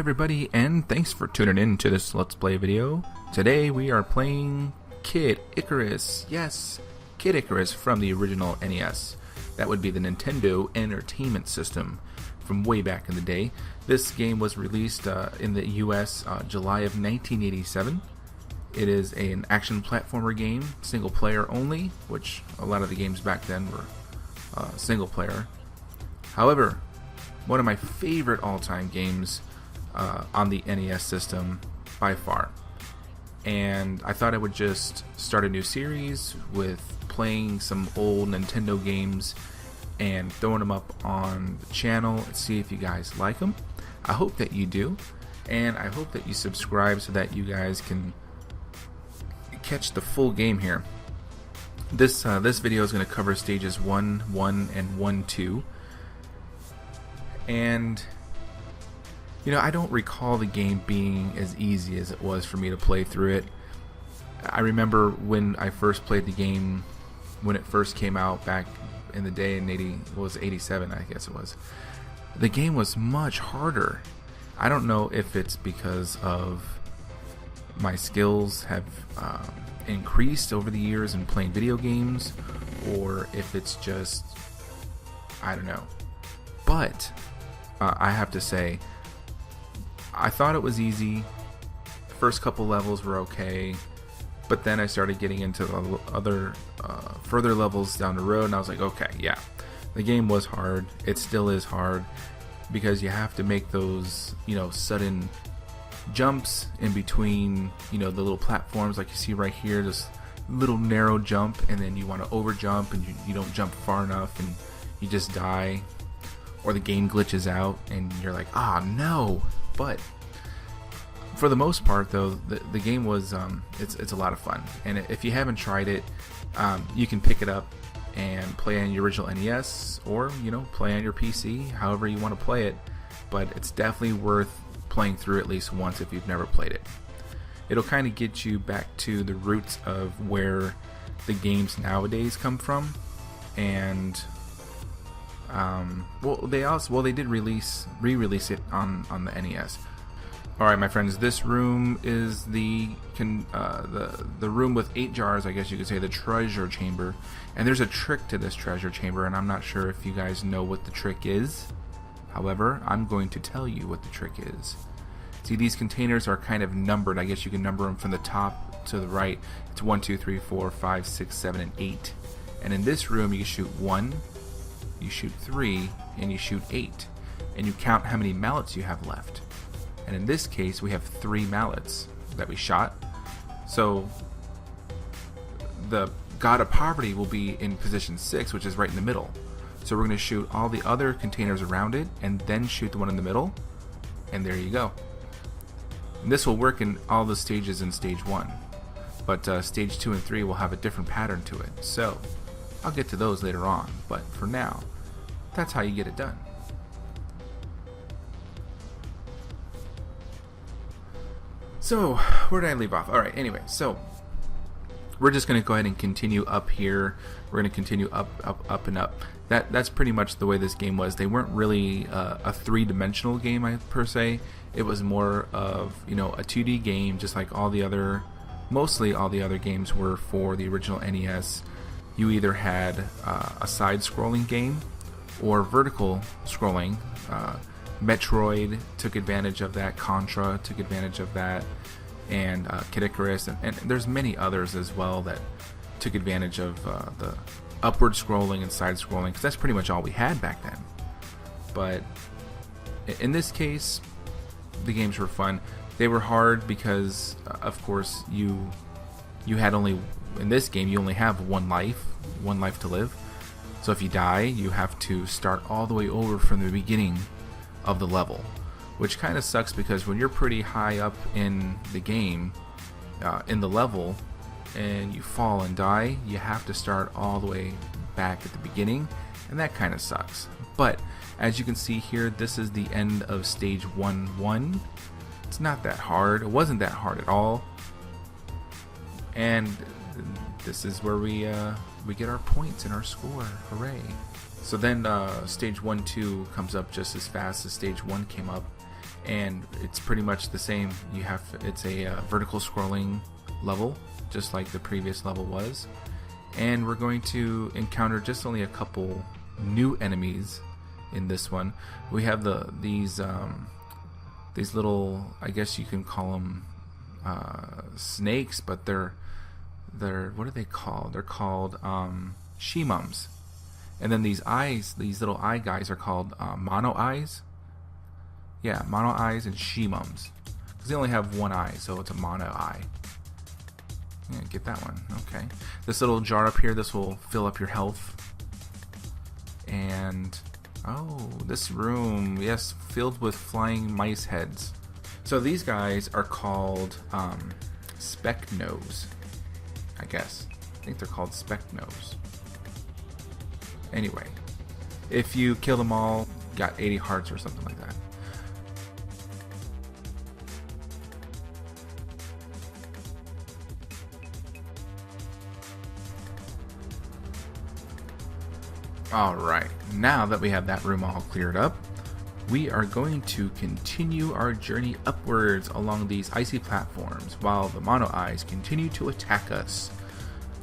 everybody, and thanks for tuning in to this Let's Play video. Today we are playing Kid Icarus. Yes, Kid Icarus from the original NES. That would be the Nintendo Entertainment System from way back in the day. This game was released in the US July of 1987. It is an action platformer game, single player only, which a lot of the games back then were single player. However, one of my favorite all-time games on the NES system by far. And I thought I would just start a new series with playing some old Nintendo games and throwing them up on the channel and see if you guys like them. I hope that you do, and I hope that you subscribe so that you guys can catch the full game here. This video is going to cover stages 1, 1, and 1-2. And you know, I don't recall the game being as easy as it was for me to play through it. I remember when I first played the game, when it first came out back in the day in 87, I guess it was. The game was much harder. I don't know if it's because of my skills have increased over the years in playing video games, or if it's just, I don't know. But I have to say, I thought it was easy. The first couple levels were okay, but then I started getting into the other further levels down the road, and I was like, okay, yeah, the game was hard. It still is hard because you have to make those, you know, sudden jumps in between, you know, the little platforms like you see right here, this little narrow jump, and then you want to over jump and you don't jump far enough and you just die, or the game glitches out and you're like, ah, no. But for the most part, though, the game was it's a lot of fun. And if you haven't tried it, you can pick it up and play on your original NES, or you know, play on your PC, however you want to play it. But it's definitely worth playing through at least once if you've never played it. It'll kind of get you back to the roots of where the games nowadays come from. And they did re-release it on the NES. All right, my friends, this room is the room with 8 jars, I guess you could say, the treasure chamber. And there's a trick to this treasure chamber, and I'm not sure if you guys know what the trick is. However, I'm going to tell you what the trick is. See, these containers are kind of numbered. I guess you can number them from the top to the right. It's 1, 2, 3, 4, 5, 6, 7, and 8. And in this room, you shoot 1, you shoot 3, and you shoot 8. And you count how many mallets you have left. And in this case, we have 3 mallets that we shot. So the God of Poverty will be in position 6, which is right in the middle. So we're going to shoot all the other containers around it and then shoot the one in the middle. And there you go. And this will work in all the stages in stage 1. But stage 2 and 3 will have a different pattern to it. So I'll get to those later on. But for now, that's how you get it done. So, where did I leave off? Alright, anyway, so we're just going to go ahead and continue up here. We're going to continue up, up, up, and up. That's pretty much the way this game was. They weren't really a three-dimensional game, per se. It was more of, you know, a 2D game, just like mostly all the other games were for the original NES. You either had a side-scrolling game or vertical scrolling. Metroid took advantage of that, Contra took advantage of that, and Kid Icarus, and there's many others as well that took advantage of the upward scrolling and side scrolling, because that's pretty much all we had back then. But in this case, the games were fun. They were hard because, of course, you had only, in this game, you only have one life to live. So if you die, you have to start all the way over from the beginning of the level, which kind of sucks because when you're pretty high up in the game, in the level, and you fall and die, you have to start all the way back at the beginning, and that kind of sucks. But as you can see here, this is the end of stage 1-1. It's not that hard. It wasn't that hard at all, and this is where we get our points and our score. Hooray! So then stage 1-2 comes up just as fast as stage 1 came up, and it's pretty much the same. It's a vertical scrolling level, just like the previous level was, and we're going to encounter just only a couple new enemies in this one. We have these little, I guess you can call them snakes, but they're what are they called? They're called Shemums. And then these eyes, these little eye guys, are called mono eyes. Yeah, mono eyes and Shemums, because they only have one eye, so it's a mono eye. Yeah, get that one. Okay. This little jar up here, this will fill up your health. And oh, this room, yes, filled with flying mice heads. So these guys are called Specknose, I guess. I think they're called Specknose. Anyway, if you kill them all, got 80 hearts or something like that. Alright, now that we have that room all cleared up, we are going to continue our journey upwards along these icy platforms while the mono eyes continue to attack us.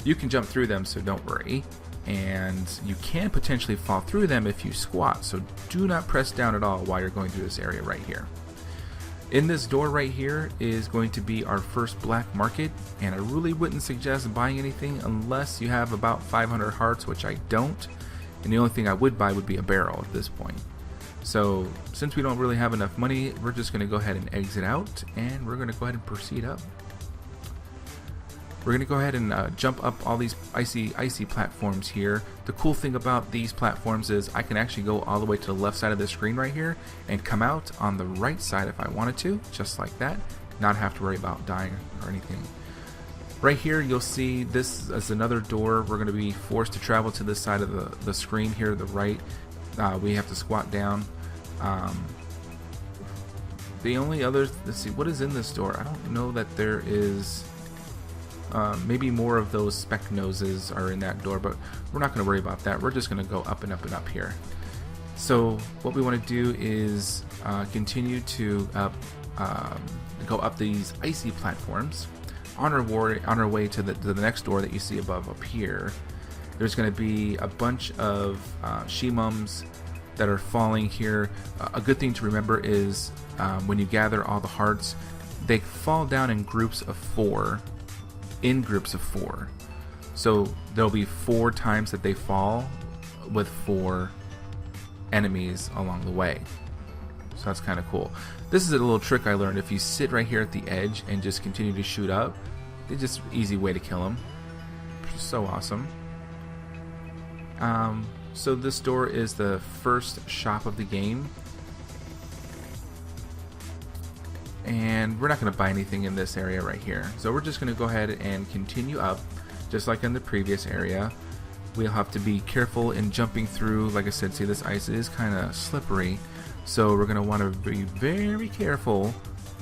You can jump through them, so don't worry, and you can potentially fall through them if you squat, so do not press down at all while you're going through this area right here. In this door right here is going to be our first black market, and I really wouldn't suggest buying anything unless you have about 500 hearts, which I don't. And the only thing I would buy would be a barrel at this point. So since we don't really have enough money, we're just going to go ahead and exit out, and we're going to go ahead and proceed up. We're going to go ahead and jump up all these icy platforms here. The cool thing about these platforms is I can actually go all the way to the left side of the screen right here and come out on the right side if I wanted to, just like that. Not have to worry about dying or anything. Right here you'll see this is another door. We're going to be forced to travel to this side of the screen here to the right. We have to squat down. The only other, let's see, what is in this door? I don't know that there is, maybe more of those speck noses are in that door, but we're not going to worry about that. We're just going to go up and up and up here. So what we want to do is continue to go up these icy platforms. On our way to the next door that you see above up here, there's going to be a bunch of Shemums that are falling here. A good thing to remember is when you gather all the hearts, they fall down in groups of 4. So there'll be 4 times that they fall with 4 enemies along the way. So that's kind of cool. This is a little trick I learned. If you sit right here at the edge and just continue to shoot up, it's just an easy way to kill them. So awesome. So this door is the first shop of the game. And we're not going to buy anything in this area right here. So we're just going to go ahead and continue up, just like in the previous area. We'll have to be careful in jumping through. Like I said, see, this ice is kind of slippery. So we're going to want to be very careful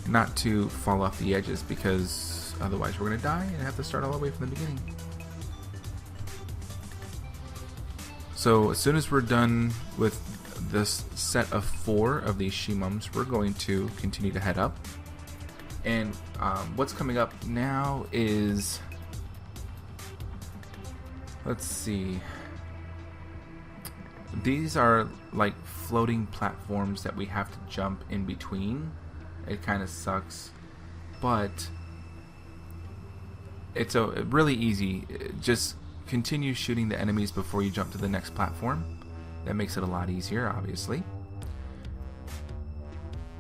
not to fall off the edges, because otherwise we're going to die and have to start all the way from the beginning. So as soon as we're done with this set of 4 of these Shemums, we're going to continue to head up. And what's coming up now is, let's see, these are like floating platforms that we have to jump in between. It kind of sucks, but it's really easy. Just continue shooting the enemies before you jump to the next platform. That makes it a lot easier, obviously.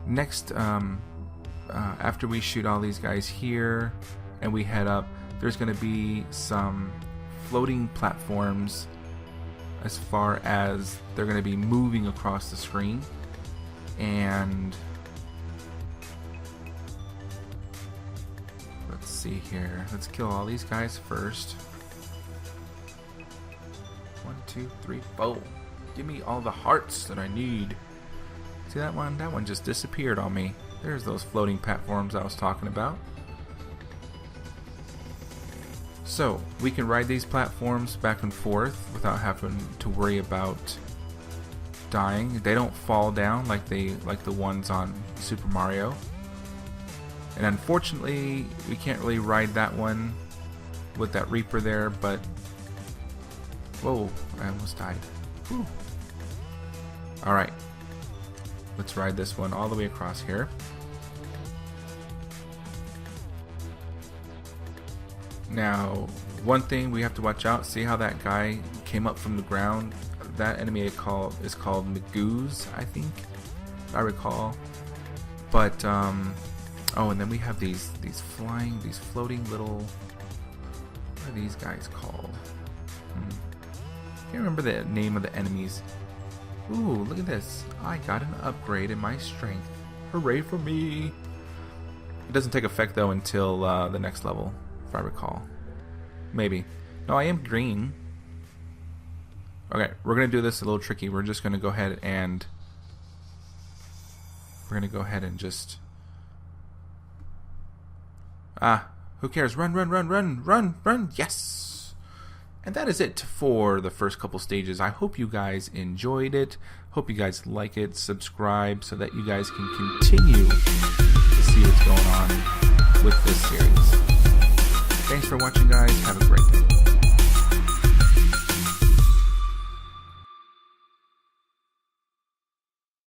Next, after we shoot all these guys here and we head up, there's going to be some floating platforms, as far as they're going to be moving across the screen. And let's see here. Let's kill all these guys first. 1, 2, 3, 4. Give me all the hearts that I need. See that one? That one just disappeared on me. There's those floating platforms I was talking about. So we can ride these platforms back and forth without having to worry about dying. They don't fall down like the ones on Super Mario. And unfortunately, we can't really ride that one with that Reaper there, but whoa, I almost died. Whew. Alright. Let's ride this one all the way across here. Now, one thing we have to watch out, see how that guy came up from the ground? That enemy is called Magoo's, I think, if I recall. But, oh, and then we have these floating little, what are these guys called? Can't remember the name of the enemies. Ooh, look at this. I got an upgrade in my strength. Hooray for me. It doesn't take effect, though, until the next level, if I recall. Maybe. No, I am green. Okay, we're going to do this a little tricky. We're just going to go ahead and... just... who cares? Run, run, run, run, run, run. Yes! And that is it for the first couple stages. I hope you guys enjoyed it. Hope you guys like it. Subscribe so that you guys can continue to see what's going on with this series. Thanks for watching, guys. Have a great day.